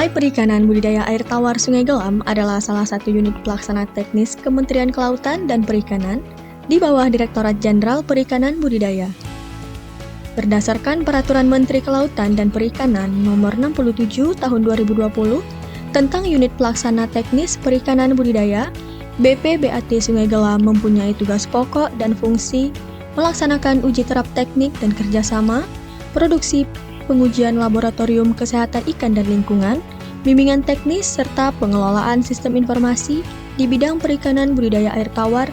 Balai Perikanan Budidaya Air Tawar Sungai Gelam adalah salah satu unit pelaksana teknis Kementerian Kelautan dan Perikanan di bawah Direktorat Jenderal Perikanan Budidaya. Berdasarkan Peraturan Menteri Kelautan dan Perikanan Nomor 67 Tahun 2020 tentang Unit Pelaksana Teknis Perikanan Budidaya, BPBAT Sungai Gelam mempunyai tugas pokok dan fungsi melaksanakan uji terap teknik dan kerjasama, produksi, pengujian laboratorium kesehatan ikan dan lingkungan, bimbingan teknis, serta pengelolaan sistem informasi di bidang perikanan budidaya air tawar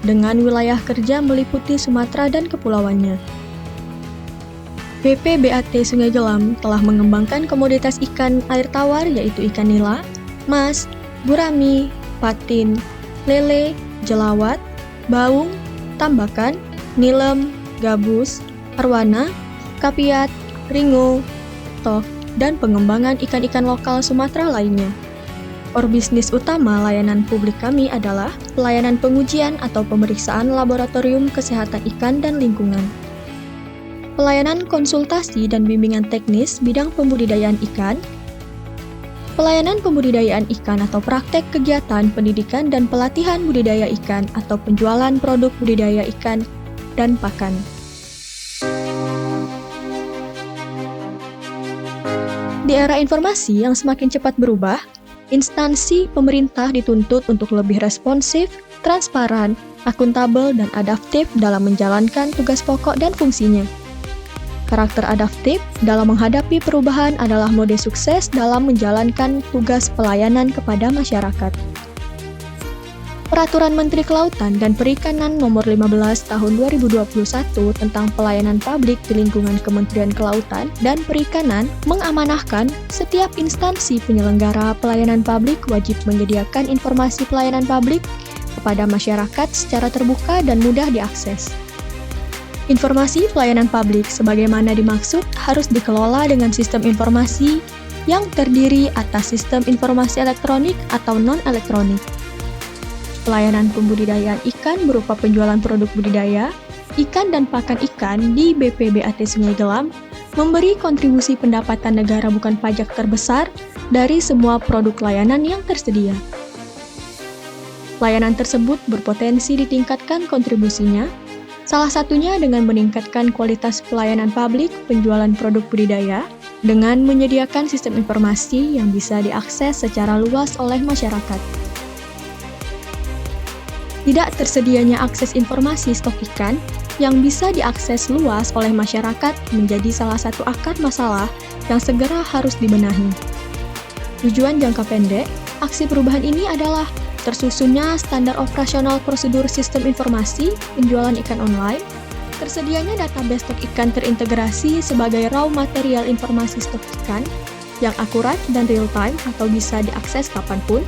dengan wilayah kerja meliputi Sumatera dan kepulauannya. BPBAT Sungai Gelam telah mengembangkan komoditas ikan air tawar yaitu ikan nila, mas, gurami, patin, lele, jelawat, baung, tambakan, nilem, gabus, arwana, kapiat, ringo, tok, dan pengembangan ikan-ikan lokal Sumatera lainnya. Core bisnis utama layanan publik kami adalah pelayanan pengujian atau pemeriksaan laboratorium kesehatan ikan dan lingkungan. Pelayanan konsultasi dan bimbingan teknis bidang pembudidayaan ikan, pelayanan pembudidayaan ikan atau praktek kegiatan pendidikan dan pelatihan budidaya ikan atau penjualan produk budidaya ikan, dan pakan. Di era informasi yang semakin cepat berubah, instansi pemerintah dituntut untuk lebih responsif, transparan, akuntabel, dan adaptif dalam menjalankan tugas pokok dan fungsinya. Karakter adaptif dalam menghadapi perubahan adalah mode sukses dalam menjalankan tugas pelayanan kepada masyarakat. Peraturan Menteri Kelautan dan Perikanan Nomor 15 Tahun 2021 tentang pelayanan publik di lingkungan Kementerian Kelautan dan Perikanan mengamanahkan setiap instansi penyelenggara pelayanan publik wajib menyediakan informasi pelayanan publik kepada masyarakat secara terbuka dan mudah diakses. Informasi pelayanan publik sebagaimana dimaksud harus dikelola dengan sistem informasi yang terdiri atas sistem informasi elektronik atau non-elektronik. Pelayanan pembudidayaan ikan berupa penjualan produk budidaya, ikan dan pakan ikan di BPBAT Sungai Gelam memberi kontribusi pendapatan negara bukan pajak terbesar dari semua produk layanan yang tersedia. Layanan tersebut berpotensi ditingkatkan kontribusinya, salah satunya dengan meningkatkan kualitas pelayanan publik penjualan produk budidaya dengan menyediakan sistem informasi yang bisa diakses secara luas oleh masyarakat. Tidak tersedianya akses informasi stok ikan yang bisa diakses luas oleh masyarakat menjadi salah satu akar masalah yang segera harus dibenahi. Tujuan jangka pendek, aksi perubahan ini adalah tersusunnya standar operasional prosedur sistem informasi penjualan ikan online, tersedianya database stok ikan terintegrasi sebagai raw material informasi stok ikan yang akurat dan real-time atau bisa diakses kapanpun,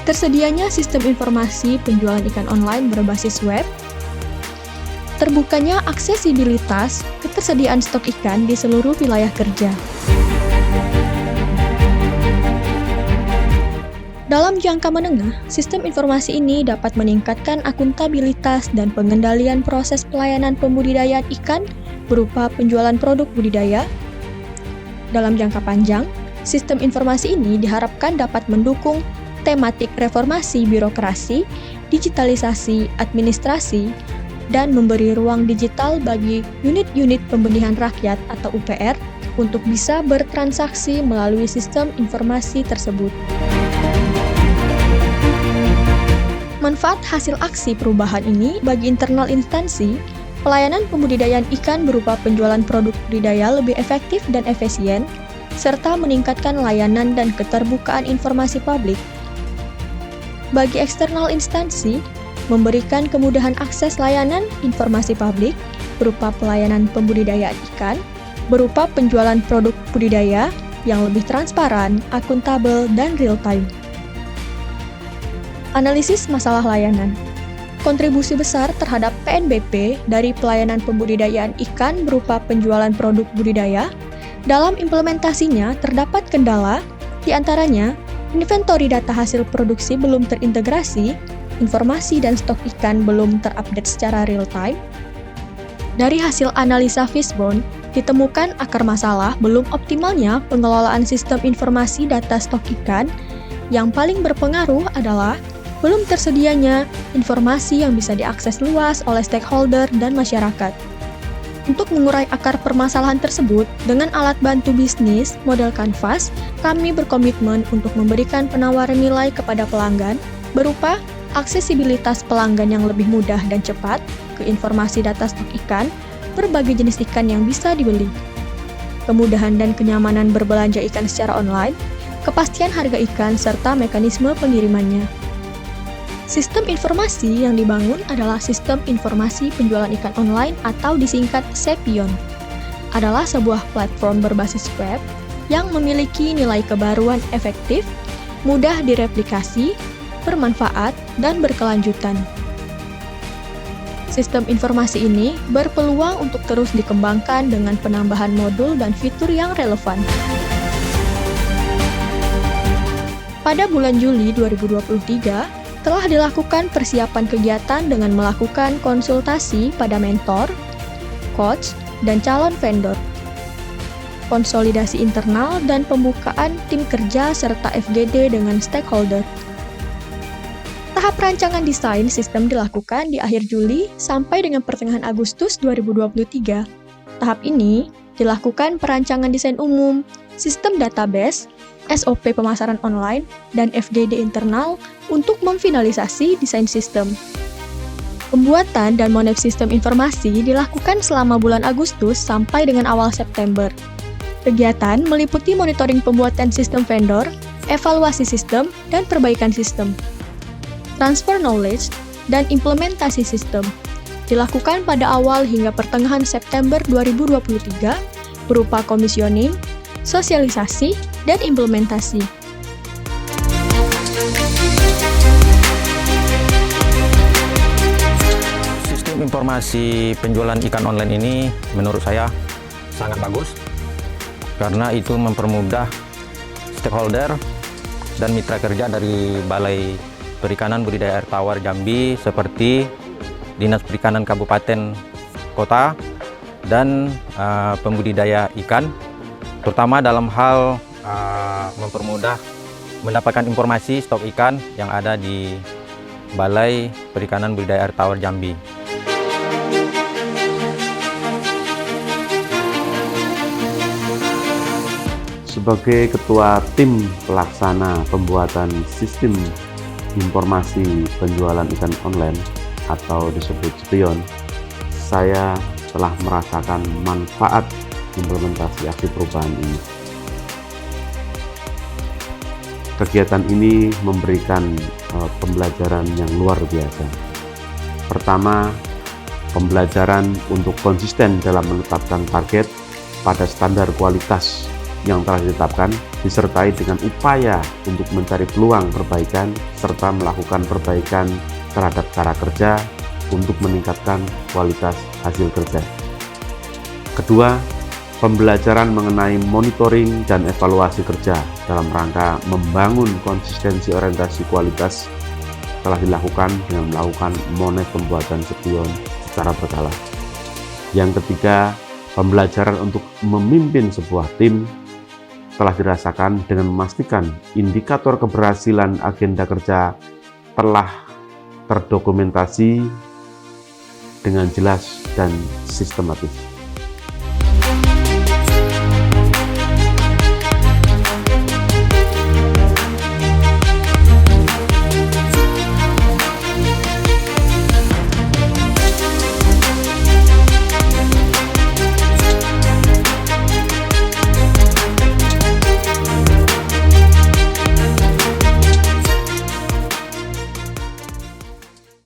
tersedianya sistem informasi penjualan ikan online berbasis web, terbukanya aksesibilitas ketersediaan stok ikan di seluruh wilayah kerja. Dalam jangka menengah, sistem informasi ini dapat meningkatkan akuntabilitas dan pengendalian proses pelayanan pembudidayaan ikan berupa penjualan produk budidaya. Dalam jangka panjang, sistem informasi ini diharapkan dapat mendukung tematik reformasi birokrasi, digitalisasi administrasi, dan memberi ruang digital bagi unit-unit pembenihan rakyat atau UPR untuk bisa bertransaksi melalui sistem informasi tersebut. Manfaat hasil aksi perubahan ini bagi internal instansi, pelayanan pembudidayaan ikan berupa penjualan produk budidaya lebih efektif dan efisien, serta meningkatkan layanan dan keterbukaan informasi publik. Bagi eksternal instansi, memberikan kemudahan akses layanan informasi publik berupa pelayanan pembudidayaan ikan, berupa penjualan produk budidaya yang lebih transparan, akuntabel, dan real-time. Analisis masalah layanan. Kontribusi besar terhadap PNBP dari pelayanan pembudidayaan ikan berupa penjualan produk budidaya, dalam implementasinya terdapat kendala, di antaranya inventory data hasil produksi belum terintegrasi, informasi dan stok ikan belum terupdate secara real-time. Dari hasil analisa Fishbone, Ditemukan akar masalah belum optimalnya pengelolaan sistem informasi data stok ikan. Yang paling berpengaruh adalah belum tersedianya informasi yang bisa diakses luas oleh stakeholder dan masyarakat. Untuk mengurai akar permasalahan tersebut, dengan alat bantu bisnis model Canvas, kami berkomitmen untuk memberikan penawaran nilai kepada pelanggan berupa aksesibilitas pelanggan yang lebih mudah dan cepat ke informasi data stok ikan, berbagai jenis ikan yang bisa dibeli, kemudahan dan kenyamanan berbelanja ikan secara online, kepastian harga ikan, serta mekanisme pengirimannya. Sistem informasi yang dibangun adalah Sistem Informasi Penjualan Ikan Online atau disingkat SEPION. Adalah sebuah platform berbasis web yang memiliki nilai kebaruan efektif, mudah direplikasi, bermanfaat, dan berkelanjutan. Sistem informasi ini berpeluang untuk terus dikembangkan dengan penambahan modul dan fitur yang relevan. Pada bulan Juli 2023, telah dilakukan persiapan kegiatan dengan melakukan konsultasi pada mentor, coach, dan calon vendor, konsolidasi internal dan pembukaan tim kerja serta FGD dengan stakeholder. Tahap rancangan desain sistem dilakukan di akhir Juli sampai dengan pertengahan Agustus 2023. Tahap ini dilakukan perancangan desain umum, sistem database, SOP pemasaran online, dan FGD internal untuk memfinalisasi desain sistem. Pembuatan dan monef sistem informasi dilakukan selama bulan Agustus sampai dengan awal September. Kegiatan meliputi monitoring pembuatan sistem vendor, evaluasi sistem, dan perbaikan sistem. Transfer knowledge dan implementasi sistem dilakukan pada awal hingga pertengahan September 2023 berupa komisioning, sosialisasi, dan implementasi. Sistem informasi penjualan ikan online ini menurut saya sangat bagus karena itu mempermudah stakeholder dan mitra kerja dari Balai Perikanan Budidaya Air Tawar Jambi seperti Dinas Perikanan Kabupaten Kota dan pembudidaya ikan, terutama dalam hal mempermudah mendapatkan informasi stok ikan yang ada di Balai Perikanan Budidaya Air Tawar Jambi. Sebagai Ketua Tim Pelaksana Pembuatan Sistem Informasi Penjualan Ikan Online atau disebut SEPION, saya telah merasakan manfaat implementasi aksi perubahan ini. Kegiatan ini memberikan pembelajaran yang luar biasa. Pertama, pembelajaran untuk konsisten dalam menetapkan target pada standar kualitas yang telah ditetapkan, disertai dengan upaya untuk mencari peluang perbaikan serta melakukan perbaikan terhadap cara kerja untuk meningkatkan kualitas hasil kerja. Kedua, pembelajaran mengenai monitoring dan evaluasi kerja dalam rangka membangun konsistensi orientasi kualitas telah dilakukan dengan melakukan monef pembuatan SEPION secara berkala. Yang ketiga, pembelajaran untuk memimpin sebuah tim telah dirasakan dengan memastikan indikator keberhasilan agenda kerja telah terdokumentasi dengan jelas dan sistematis.